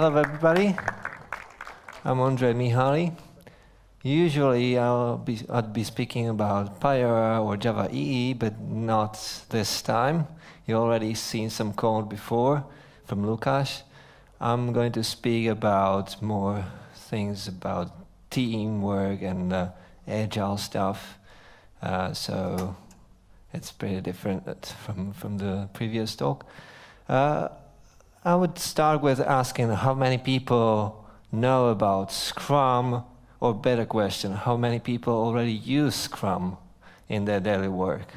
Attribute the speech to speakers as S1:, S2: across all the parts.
S1: Hello everybody, I'm Ondrej Mihalyi. Usually I'd be speaking about Pyra or Java EE, but not this time. You already seen some code before from Lukasz. I'm going to speak about more things about teamwork and agile stuff. So it's pretty different from the previous talk. I would start with asking how many people know about Scrum, or better question, how many people already use Scrum in their daily work?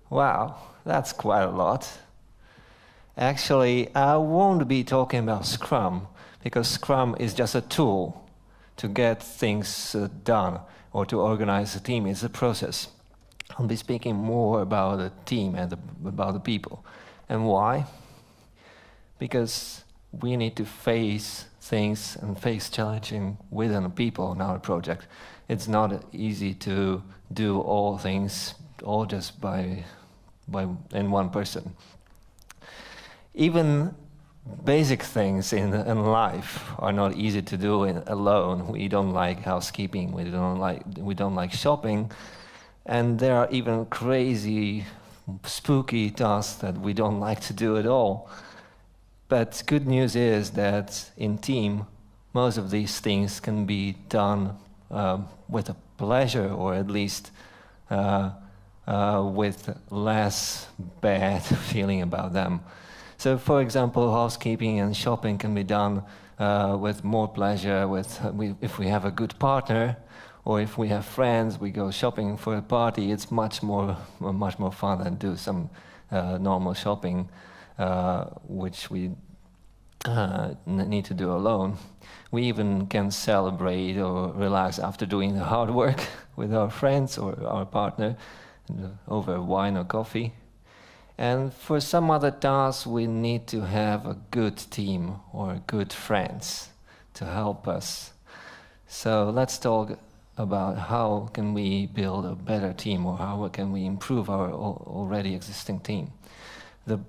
S1: Wow, that's quite a lot. Actually, I won't be talking about Scrum, because Scrum is just a tool to get things done or to organize a team. It's a process. I'll be speaking more about the team and about the people. And why? Because we need to face things and face challenging within people in our project. It's not easy to do all things all just by in one person. Even basic things in life are not easy to do alone. We don't like housekeeping, we don't like shopping, and there are even crazy, spooky tasks that we don't like to do at all. But good news is that in team, most of these things can be done with a pleasure, or at least with less bad feeling about them. So, for example, housekeeping and shopping can be done with more pleasure if we have a good partner, or if we have friends, we go shopping for a party. It's much more fun than do some normal shopping, which we need to do alone. We even can celebrate or relax after doing the hard work with our friends or our partner over wine or coffee. And for some other tasks, we need to have a good team or good friends to help us. So let's talk about how can we build a better team, or how can we improve our already existing team. The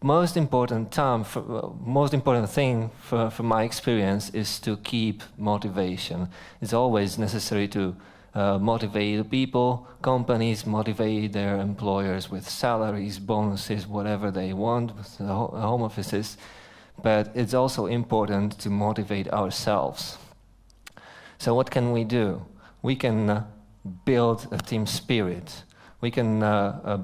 S1: most important thing from my experience is to keep motivation. It's always necessary to motivate the people. Companies motivate their employers with salaries, bonuses, whatever they want, with the home offices. But it's also important to motivate ourselves. So what can we do? We can build a team spirit. We can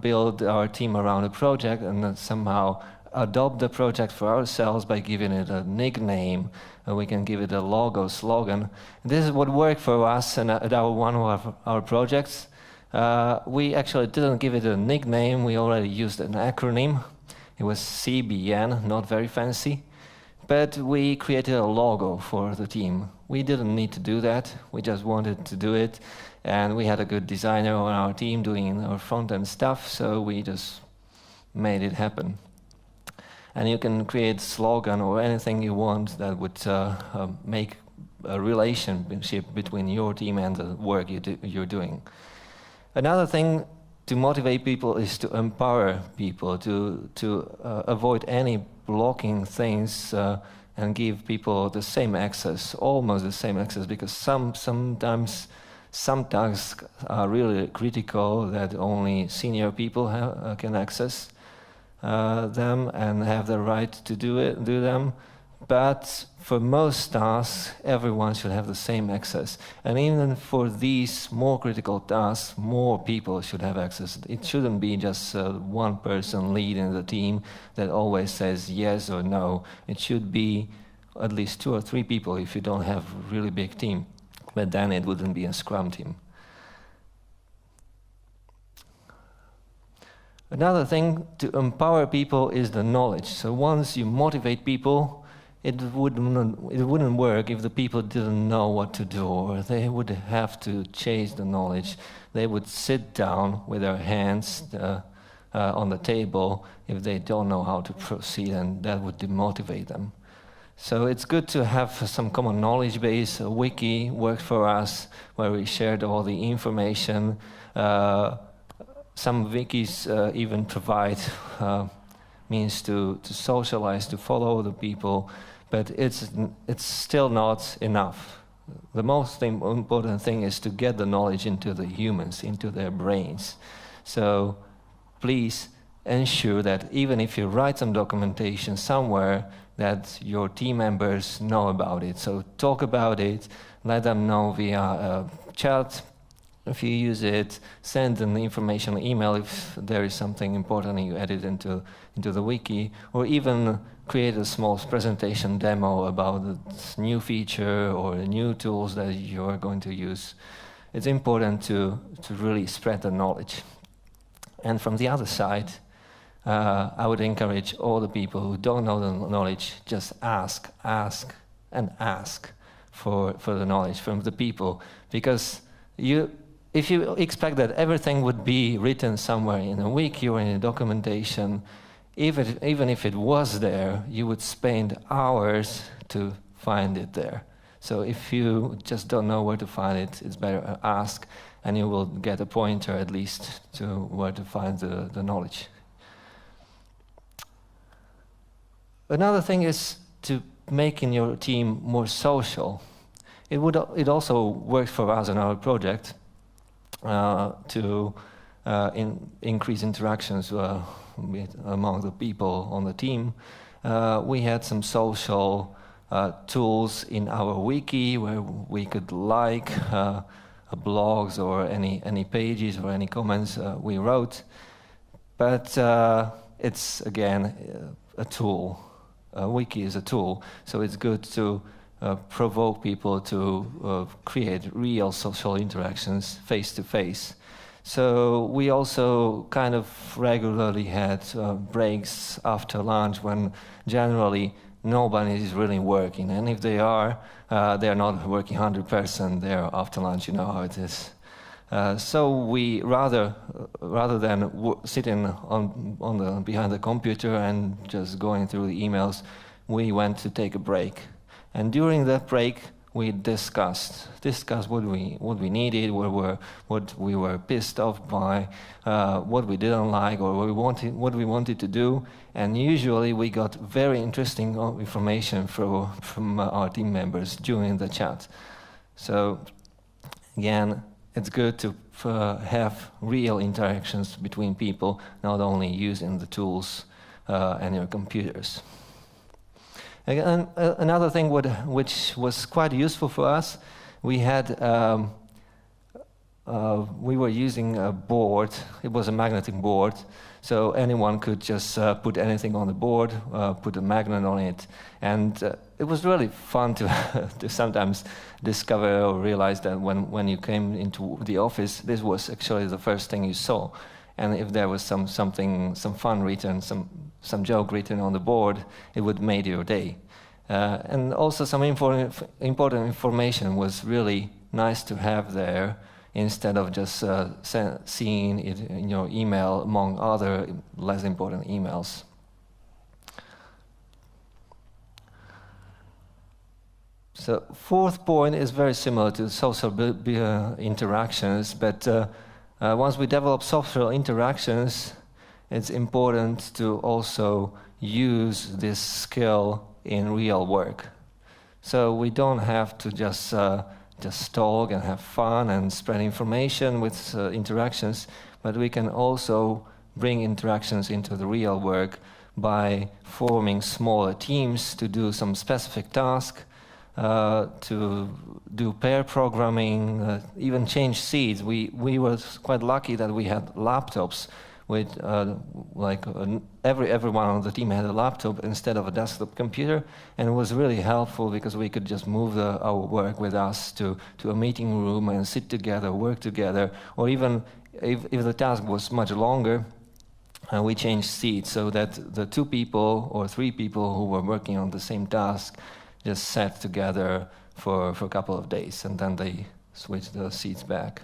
S1: build our team around a project and somehow adopt the project for ourselves by giving it a nickname. We can give it a logo, slogan. This is what worked for us and at one of our projects. We actually didn't give it a nickname. We already used an acronym. It was CBN, not very fancy. But we created a logo for the team. We didn't need to do that. We just wanted to do it. And we had a good designer on our team doing our front-end stuff, so we just made it happen. And you can create slogan or anything you want that would make a relationship between your team and the work you're doing. Another thing to motivate people is to empower people, to avoid any blocking things and give people the same access, almost the same access, because sometimes some tasks are really critical that only senior people can access them and have the right to do them. But for most tasks, everyone should have the same access. And even for these more critical tasks, more people should have access. It shouldn't be just one person leading the team that always says yes or no. It should be at least 2 or 3 people if you don't have a really big team. But then it wouldn't be a Scrum team. Another thing to empower people is the knowledge. So once you motivate people, it wouldn't work if the people didn't know what to do, or they would have to chase the knowledge. They would sit down with their hands on the table if they don't know how to proceed, and that would demotivate them. So it's good to have some common knowledge base. A wiki worked for us, where we shared all the information. Some wikis even provide means to socialize, to follow the people. but it's still not enough. The most important thing is to get the knowledge into the humans, into their brains. So please ensure that even if you write some documentation somewhere, that your team members know about it. So talk about it, let them know via chat if you use it, send an informational email if there is something important and you add it into the wiki, or even create a small presentation demo about a new feature or new tools that you're going to use. It's important to really spread the knowledge. And from the other side, I would encourage all the people who don't know the knowledge, just ask for the knowledge from the people. Because if you expect that everything would be written somewhere in a wiki or in a documentation, even if it was there, you would spend hours to find it there. So if you just don't know where to find it, it's better ask, and you will get a pointer at least to where to find the knowledge. Another thing is to making your team more social. It also works for us in our project to increase interactions among the people on the team. We had some social tools in our wiki where we could like blogs or any pages or any comments we wrote. But it's, again, a tool. A wiki is a tool, so it's good to provoke people to create real social interactions face-to-face. So we also kind of regularly had breaks after lunch when generally nobody is really working. And if they are not working 100% there after lunch, you know how it is. So we rather than sitting behind the computer and just going through the emails, we went to take a break. And during that break, we discussed what we needed, what we were pissed off by, what we didn't like, or what we wanted to do. And usually we got very interesting information from our team members during the chat. So again, it's good to have real interactions between people, not only using the tools and your computers. And another thing which was quite useful for us, we were using a board. It was a magnetic board, so anyone could just put anything on the board, put a magnet on it, and it was really fun to sometimes discover or realize that when you came into the office, this was actually the first thing you saw. And if there was some fun written, some joke written on the board, it would make your day. And also some important information was really nice to have there, instead of just seeing it in your email among other less important emails. So fourth point is very similar to social interactions, but once we develop social interactions, it's important to also use this skill in real work. So we don't have to just talk and have fun and spread information with interactions, but we can also bring interactions into the real work by forming smaller teams to do some specific task, to do pair programming, even change seats. We were quite lucky that we had laptops with everyone on the team had a laptop instead of a desktop computer, and it was really helpful because we could just move our work with us to a meeting room and sit together, work together, or even if the task was much longer, we changed seats so that the 2 people or 3 people who were working on the same task just sat together for a couple of days, and then they switched the seats back.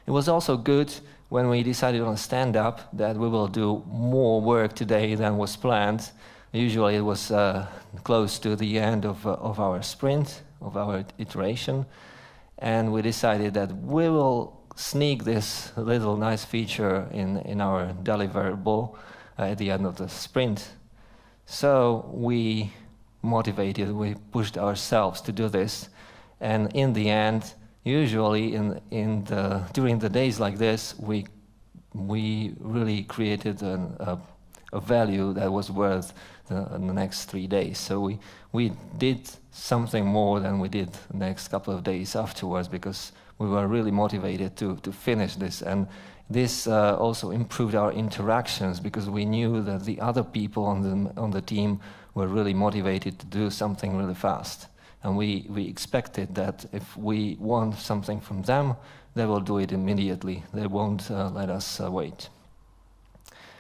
S1: It was also good when we decided on a stand-up that we will do more work today than was planned. Usually it was close to the end of our sprint, of our iteration, and we decided that we will sneak this little nice feature in our deliverable at the end of the sprint. So we motivated, we pushed ourselves to do this. And in the end, usually during the days like this, we really created a value that was worth the next 3 days. So we did something more than we did the next couple of days afterwards, because we were really motivated to finish this. And this also improved our interactions, because we knew that the other people on the team were really motivated to do something really fast. And we expected that if we want something from them, they will do it immediately. They won't let us wait.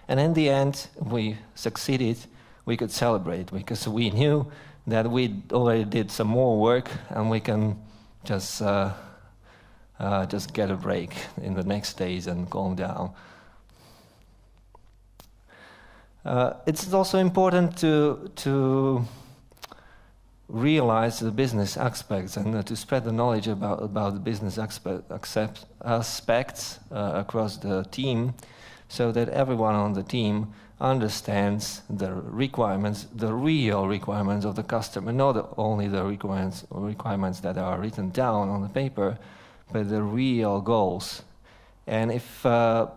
S1: And in the end, we succeeded. We could celebrate, because we knew that we already did some more work, and we can just get a break in the next days and calm down. It's also important to realize the business aspects and to spread the knowledge about the business aspects across the team, so that everyone on the team understands the requirements, the real requirements of the customer, not only the requirements that are written down on the paper, but the real goals. And if the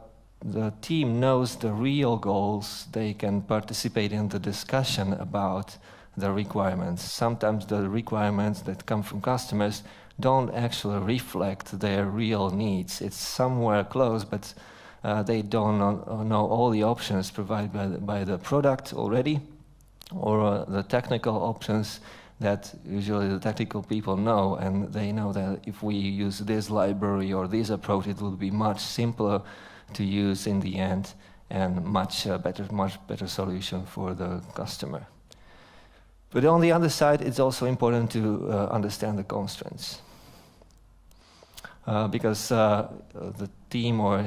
S1: team knows the real goals, they can participate in the discussion about the requirements. Sometimes the requirements that come from customers don't actually reflect their real needs. It's somewhere close, but they don't know all the options provided by the product already, or the technical options that usually the technical people know, and they know that if we use this library or this approach, it will be much simpler to use in the end, and much better solution for the customer. But on the other side, it's also important to understand the constraints, because the team or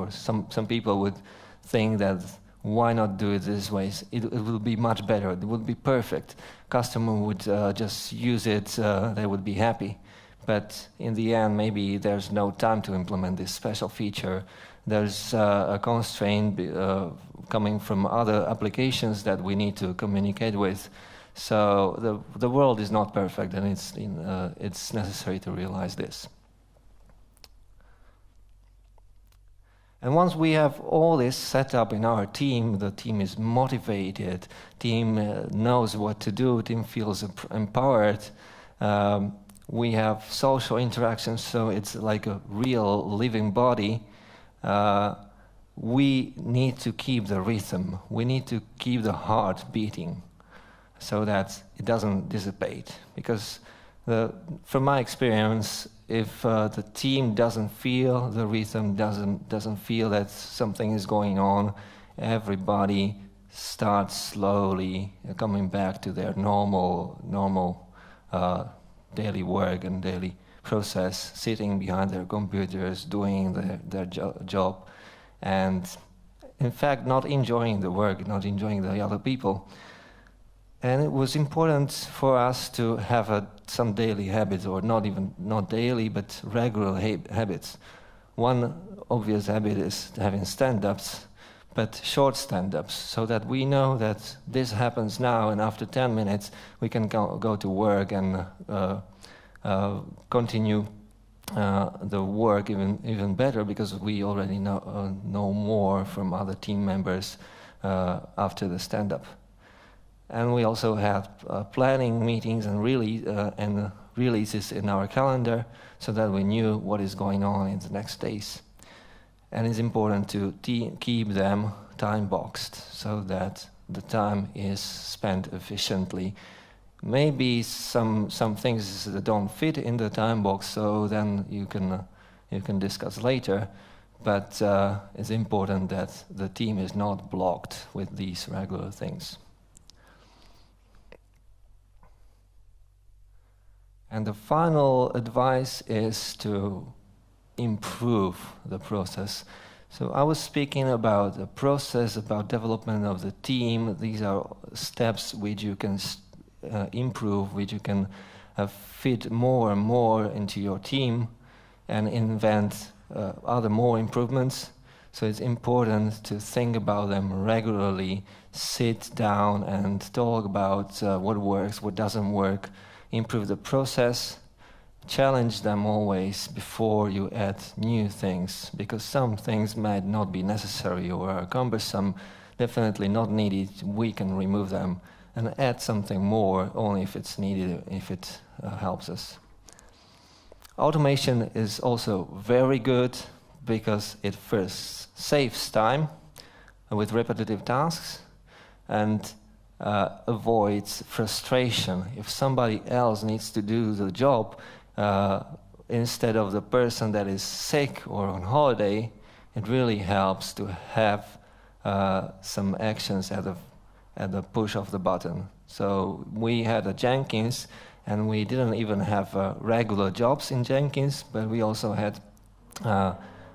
S1: some people would think that why not do it this way? It will be much better. It would be perfect. Customer would just use it. They would be happy. But in the end, maybe there's no time to implement this special feature. There's a constraint coming from other applications that we need to communicate with. So the world is not perfect, and it's necessary to realize this. And once we have all this set up in our team, the team is motivated, team knows what to do, team feels empowered. We have social interactions, so it's like a real living body. We need to keep the rhythm. We need to keep the heart beating so that it doesn't dissipate. Because from my experience, if the team doesn't feel the rhythm, doesn't feel that something is going on, everybody starts slowly coming back to their normal daily work and daily process, sitting behind their computers, doing their job, and in fact not enjoying the work, not enjoying the other people. And it was important for us to have some daily habits, or not daily, but regular habits. One obvious habit is having stand-ups, but short stand-ups, so that we know that this happens now, and after 10 minutes we can go to work and continue the work even better, because we already know more from other team members after the stand-up. And we also have planning meetings and releases in our calendar, so that we knew what is going on in the next days. And it's important to keep them time boxed, so that the time is spent efficiently. Maybe some things that don't fit in the time box, so then you can discuss later. But it's important that the team is not blocked with these regular things. And the final advice is to improve the process. So I was speaking about the process, about development of the team. These are steps which you can improve, which you can fit more and more into your team and invent other more improvements. So it's important to think about them regularly, sit down and talk about what works, what doesn't work, improve the process, challenge them always before you add new things, because some things might not be necessary or are cumbersome, definitely not needed. We can remove them and add something more only if it's needed, if it helps us. Automation is also very good because it first saves time with repetitive tasks and avoids frustration. If somebody else needs to do the job instead of the person that is sick or on holiday, it really helps to have some actions at the push of the button. So we had a Jenkins, and we didn't even have regular jobs in Jenkins, but we also had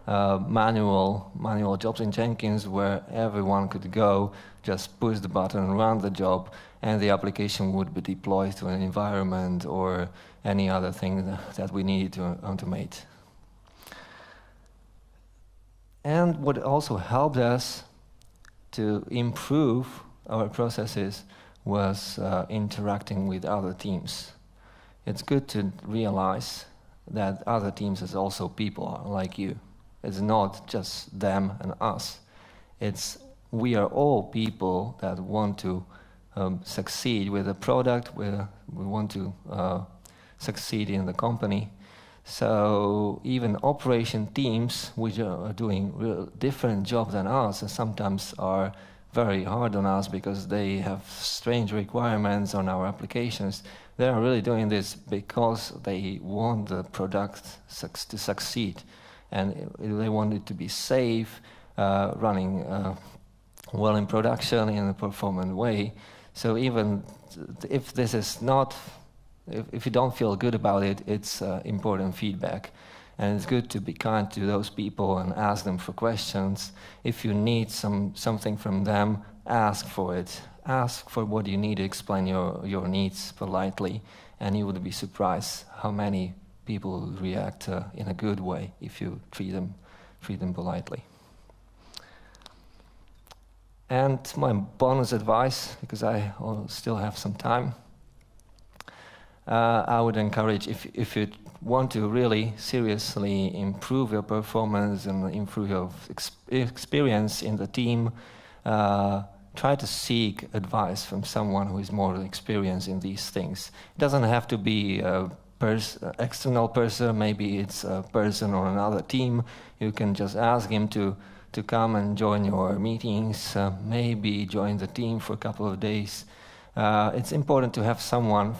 S1: manual jobs in Jenkins where everyone could go, just push the button, run the job, and the application would be deployed to an environment or any other thing that we needed to automate. And what also helped us to improve our processes was interacting with other teams. It's good to realize that other teams is also people like you. It's not just them and us. We are all people that want to succeed with a product, we want to succeed in the company. So even operation teams, which are doing real different jobs than us, and sometimes are very hard on us because they have strange requirements on our applications, they are really doing this because they want the product to succeed. And they want it to be safe, running well in production in a performant way. So even if this is not, if you don't feel good about it, it's important feedback. And it's good to be kind to those people and ask them for questions. If you need something from them, ask for it. Ask for what you need to explain your needs politely, and you would be surprised how many people react in a good way if you treat them politely. And my bonus advice, because I still have some time, I would encourage, if you want to really seriously improve your performance and improve your experience in the team, try to seek advice from someone who is more experienced in these things. It doesn't have to be a external person, maybe it's a person on another team. You can just ask him to come and join your meetings, maybe join the team for a couple of days. It's important to have someone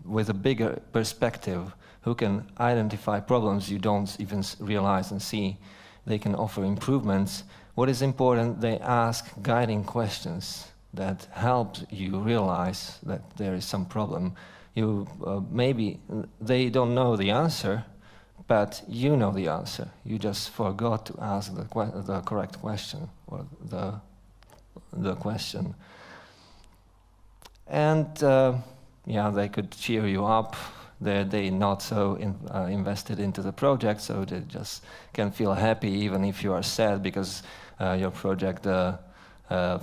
S1: with a bigger perspective who can identify problems you don't even realize and see. They can offer improvements. What is important, they ask guiding questions that help you realize that there is some problem. Maybe they don't know the answer, but you know the answer. You just forgot to ask the correct question, or the question. And they could cheer you up. They're not so invested into the project, so they just can feel happy even if you are sad because your project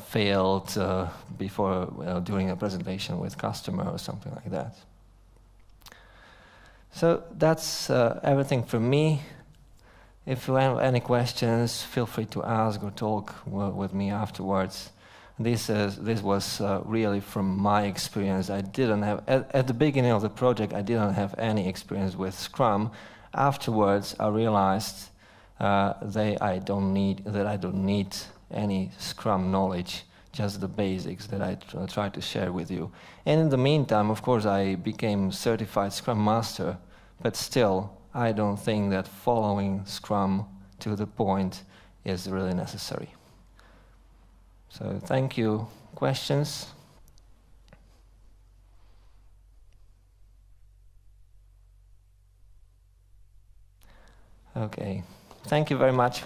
S1: failed during a presentation with customer or something like that. So that's everything from me. If you have any questions, feel free to ask or talk with me afterwards. This was really from my experience. I didn't have, at the beginning of the project, I didn't have any experience with Scrum. Afterwards, I realized that I don't need any Scrum knowledge, just the basics that I try to share with you. And in the meantime, of course, I became certified Scrum Master, but still, I don't think that following Scrum to the point is really necessary. So thank you. Questions? Okay. Thank you very much.